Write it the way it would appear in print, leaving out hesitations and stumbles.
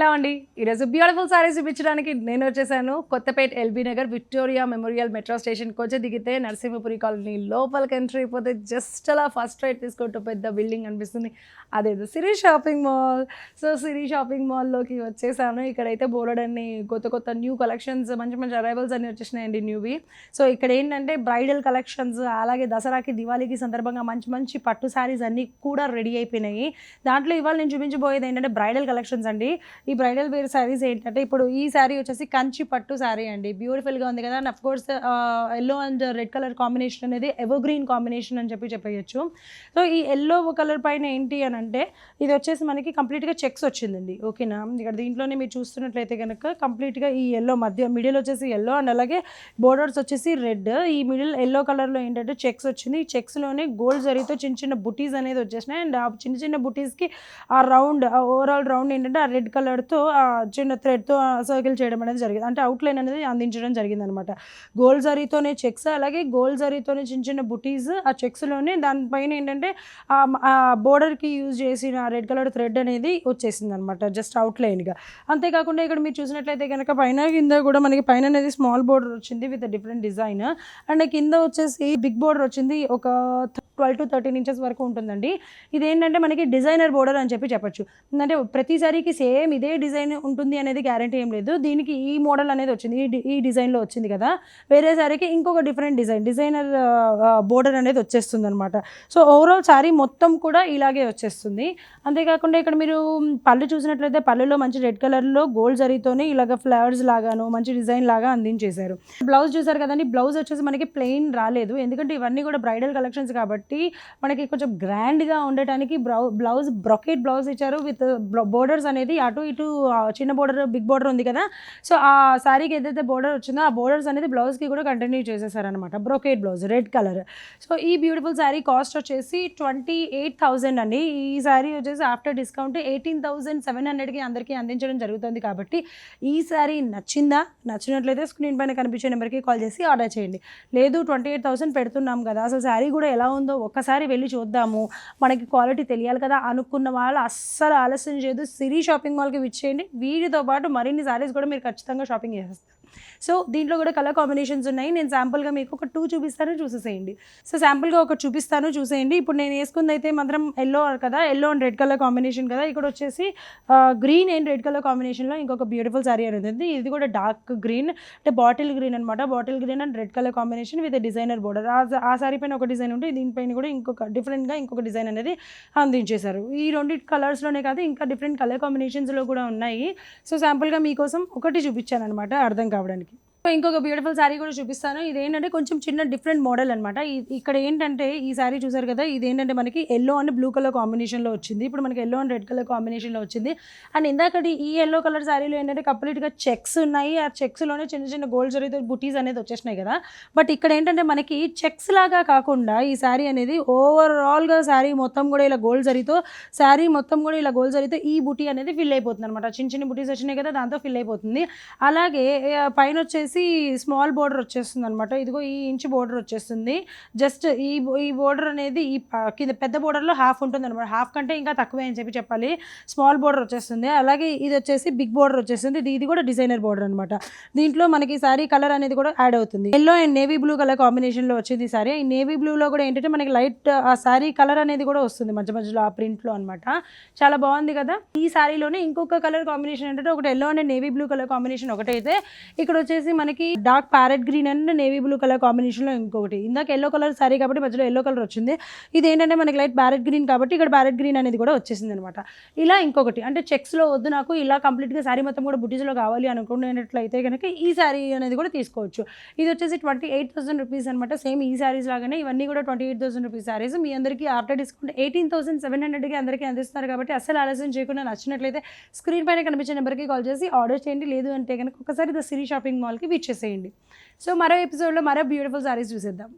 Hello అండి, ఈరోజు beautiful saris చూపించడానికి నేను వచ్చేసాను Kothapet LB Nagar Victoria memorial metro స్టేషన్కి వచ్చి దిగితే నరసింహపురి కాలనీ లోపలికి ఎంట్రీ అయిపోతే జస్ట్ అలా ఫస్ట్ రైట్ తీసుకుంటూ పెద్ద బిల్డింగ్ అనిపిస్తుంది. అదేదో సిరి షాపింగ్ మాల్. సో సిరి షాపింగ్ మాల్లోకి వచ్చేసాను. ఇక్కడైతే బోలెడన్ని కొత్త న్యూ కలెక్షన్స్ మంచి మంచి అరైవల్స్ అన్నీ వచ్చేసినాయండి న్యూవి. సో ఇక్కడ ఏంటంటే బ్రైడల్ కలెక్షన్స్, అలాగే దసరాకి దివాళీకి సందర్భంగా మంచి పట్టు శారీస్ అన్నీ కూడా రెడీ అయిపోయినాయి. దాంట్లో ఇవాళ నేను చూపించబోయేది ఏంటంటే బ్రైడల్ కలెక్షన్స్ అండి. ఈ బ్రైడల్ వేర్ శారీస్ ఏంటంటే ఇప్పుడు ఈ శారీ వచ్చేసి కంచి పట్టు శారీ అండి. బ్యూటిఫుల్గా ఉంది కదా. And of course yellow and red colour combination అనేది ఎవర్ గ్రీన్ కాంబినేషన్ అని చెప్పేయచ్చు. సో ఈ ఎల్లో కలర్ పైన ఏంటి అని అంటే ఇది వచ్చేసి మనకి కంప్లీట్గా చెక్స్ వచ్చిందండి. ఓకేనా, ఇక్కడ దీంట్లోనే మీరు చూస్తున్నట్లయితే కనుక కంప్లీట్గా ఈ ఎల్లో మిడిల్ వచ్చేసి ఎల్లో అండ్ అలాగే బోర్డర్స్ వచ్చేసి రెడ్. ఈ మిడిల్ ఎల్లో కలర్లో ఏంటంటే చెక్స్ వచ్చింది. ఈ చెక్స్లోనే గోల్డ్ జరీతో చిన్న బుటీస్ అనేది వచ్చేసినాయి. అండ్ ఆ చిన్న బుటీస్కి ఆ రౌండ్ ఓవరాల్ రౌండ్ ఏంటంటే ఆ రెడ్ కలర్తో చిన్న థ్రెడ్తో సర్కిల్ చేయడం అనేది జరిగింది. అంటే అవుట్లైన్ అనేది అందించడం జరిగింది అనమాట. గోల్డ్ జరీతోనే చెక్స్, అలాగే గోల్డ్ జరీతోనే చిన్న బుటీస్ ఆ చెక్స్లోనే దానిపైన ఏంటంటే ఆ బోర్డర్కి యూజ్ చేసిన రెడ్ కలర్ థ్రెడ్ అనేది వచ్చేసింది అనమాట జస్ట్ అవుట్లైన్గా. అంతేకాకుండా ఇక్కడ మీరు చూసినట్లయితే కనుక పైన కింద కూడా మనకి పైన అనేది స్మాల్ బోర్డర్ వచ్చింది విత్ డిఫరెంట్ డిజైన్. అండ్ కింద వచ్చేసి బిగ్ బోర్డర్ వచ్చింది. ఒక 12 to 13 inches వరకు ఉంటుందండి. ఇదేంటంటే మనకి డిజైనర్ బోర్డర్ అని చెప్పచ్చు. అంటే ప్రతి సారీకి సేమ్ ఇదే డిజైన్ ఉంటుంది అనేది గ్యారంటీ ఏం లేదు. దీనికి ఈ మోడల్ అనేది వచ్చింది, ఈ డిజైన్లో వచ్చింది కదా. వేరే సారీకి ఇంకొక డిఫరెంట్ డిజైనర్ బోర్డర్ అనేది వచ్చేస్తుంది అనమాట. సో ఓవరాల్ సారీ మొత్తం కూడా ఇలాగే వచ్చేస్తుంది. అంతేకాకుండా ఇక్కడ మీరు పళ్ళు చూసినట్లయితే పళ్ళులో మంచి రెడ్ కలర్లో గోల్డ్ జరీతోనే ఇలాగ ఫ్లవర్స్ లాగాను మంచి డిజైన్ లాగా అందించేశారు. బ్లౌజ్ చూసారు కదండి. బ్లౌజ్ వచ్చేసి మనకి ప్లెయిన్ రాలేదు, ఎందుకంటే ఇవన్నీ కూడా బ్రైడల్ కలెక్షన్స్ కాబట్టి మనకి కొంచెం గ్రాండ్గా ఉండటానికి బ్లౌజ్ బ్రొకేట్ బ్లౌజ్ ఇచ్చారు విత్ బోర్డర్స్ అనేది అటు ఇటు చిన్న బోర్డర్ బిగ్ బోర్డర్ ఉంది కదా. సో ఆ శారీకి ఏదైతే బోర్డర్ వచ్చిందో ఆ బోర్డర్స్ అనేది బ్లౌజ్కి కూడా కంటిన్యూ చేసేసారనమాట. Brocade blouse red colour. So ఈ బ్యూటిఫుల్ శారీ కాస్ట్ వచ్చేసి 28,000 అండి. ఈ శారీ వచ్చేసి ఆఫ్టర్ డిస్కౌంట్ 18,700కి అందరికీ అందించడం జరుగుతుంది. కాబట్టి ఈ శారీ నచ్చినట్లయితే స్క్రీన్ పైన కనిపించే నెంబర్కి కాల్ చేసి ఆర్డర్ చేయండి. లేదు 28,000 పెడుతున్నాం కదా, అసలు శారీ కూడా ఎలా ఉందో ఒక్కసారి వెళ్ళి చూద్దాము, మనకి క్వాలిటీ తెలియాలి కదా అనుకున్న వాళ్ళు అస్సలు ఆలస్యం చేయదు, సిరి షాపింగ్ మాల్కి విచ్చేయండి. వీటితో పాటు మరిన్ని శారీస్ కూడా మీరు ఖచ్చితంగా షాపింగ్ చేస్తారు. సో దీంట్లో కూడా కలర్ కాంబినేషన్స్ ఉన్నాయి. నేను శాంపుల్గా మీకు ఒక 2 చూపిస్తాను, చూసేసేయండి. సో శాంపుల్గా ఒకటి చూపిస్తాను, చూసేయండి. ఇప్పుడు నేను వేసుకుంది అయితే మాత్రం ఎల్లో కదా, yellow and red colour combination కదా. ఇక్కడ వచ్చేసి గ్రీన్ అండ్ రెడ్ కలర్ కాంబినేషన్లో ఇంకొక బ్యూటిఫుల్ శారీ అనేది ఉంది. ఇది కూడా డార్క్ గ్రీన్, అంటే బాటిల్ గ్రీన్ అనమాట. Bottle green and red colour combination with designer border. ఆ శారీ పైన ఒక డిజైన్ ఉంటుంది, దీనిపైన కూడా డిఫరెంట్గా ఇంకొక డిజైన్ అనేది అందించేశారు. ఈ రెండు కలర్స్లోనే కాదు ఇంకా డిఫరెంట్ కలర్ కాంబినేషన్స్లో కూడా ఉన్నాయి. సో శాంపుల్గా మీకోసం ఒకటి చూపించాను అనమాట అర్థం కావడానికి. ఇంకొక బ్యూటిఫుల్ శారీ కూడా చూపిస్తాను. ఇదేంటంటే కొంచెం చిన్న డిఫరెంట్ మోడల్ అనమాట. ఇక్కడ ఏంటంటే ఈ శారీ చూసారు కదా, ఇదేంటంటే మనకి ఎల్లో అండ్ బ్లూ కలర్ కాంబినేషన్లో వచ్చింది. ఇప్పుడు మనకి ఎల్లో అండ్ రెడ్ కలర్ కాంబినేషన్లో వచ్చింది. అండ్ ఇందాకటి ఈ ఎల్లో కలర్ శారీలో ఏంటంటే కంప్లీట్గా చెక్స్ ఉన్నాయి. ఆ చెక్స్లోనే చిన్న గోల్డ్ జరీతో బుటీస్ అనేది వచ్చేసినాయి కదా. బట్ ఇక్కడ ఏంటంటే మనకి చెక్స్ లాగా కాకుండా ఈ శారీ అనేది ఓవరాల్గా శారీ మొత్తం కూడా ఇలా గోల్డ్ జరీతో ఈ బుటీ అనేది ఫిల్ అయిపోతుంది అనమాట. చిన్న బుటీస్ వచ్చినాయి కదా, దాంతో ఫిల్ అయిపోతుంది. అలాగే పైన వచ్చేసి స్మాల్ బోర్డర్ వచ్చేస్తుంది అనమాట. ఇదిగో ఈ ఇంచ్ బోర్డర్ వచ్చేస్తుంది. జస్ట్ ఈ బోర్డర్ అనేది ఈ కింద పెద్ద బోర్డర్లో హాఫ్ ఉంటుంది అనమాట. హాఫ్ కంటే ఇంకా తక్కువే అని చెప్పాలి. స్మాల్ బోర్డర్ వచ్చేస్తుంది. అలాగే ఇది వచ్చేసి బిగ్ బోర్డర్ వచ్చేస్తుంది. ఇది కూడా డిజైనర్ బోర్డర్ అనమాట. దీంట్లో మనకి శారీ కలర్ అనేది కూడా యాడ్ అవుతుంది. Yellow and navy blue colour కాంబినేషన్లో వచ్చింది ఈ శారీ. ఈ నేవీ బ్లూలో కూడా ఏంటంటే మనకి లైట్ ఆ శారీ కలర్ అనేది కూడా వస్తుంది మధ్యలో ఆ ప్రింట్లో అనమాట. చాలా బాగుంది కదా. ఈ శారీలోనే ఇంకొక కలర్ కాంబినేషన్ ఏంటంటే ఒకటి yellow and navy blue colour combination ఒకటైతే, ఇక్కడ వచ్చేసి మనకి dark parrot green and navy blue colour కాంబినేషన్లో ఇంకొకటి. ఇందాక ఎల్లో కలర్ సారీ కాబట్టి మధ్యలో ఎల్లో కలర్ వచ్చింది. ఇది ఏంటంటే మనకి లైట్ ప్యారెట్ గ్రీన్ కాబట్టి ఇక్కడ ప్యారెట్ గ్రీన్ అనేది కూడా వచ్చేసింది అనమాట. ఇలా ఇంకొకటి అంటే చెక్స్లో వద్దు నాకు, ఇలా కంప్లీట్గా శారీ మొత్తం కూడా బుటీస్లో కావాలి అనుకునేట్లయితే కనుక ఈ శారీ అనేది కూడా తీసుకోవచ్చు. ఇది వచ్చేసి 28,000 రూపీస్ అనమాట. సేమ్ ఈ శారీస్ లాగానే ఇవన్నీ కూడా 28,000 రూపీస్ శారీస్. మీ అందరికీ ఆఫ్టర్ డిస్కౌంట్ 18,700కి అందరికీ అందిస్తున్నారు కాబట్టి అస్సలు ఆలస్యం చేయకుండా నచ్చినట్లయితే స్క్రీన్ పైన కనిపించే నెంబర్కి కాల్ చేసి ఆర్డర్ చేయండి. లేదు అంటే కనుక ఒకసారి సిరి షాపింగ్ మాల్కి విచ్చేసేయండి. సో మరో ఎపిసోడ్లో మరో బ్యూటిఫుల్ శారీస్ చూసేద్దాం.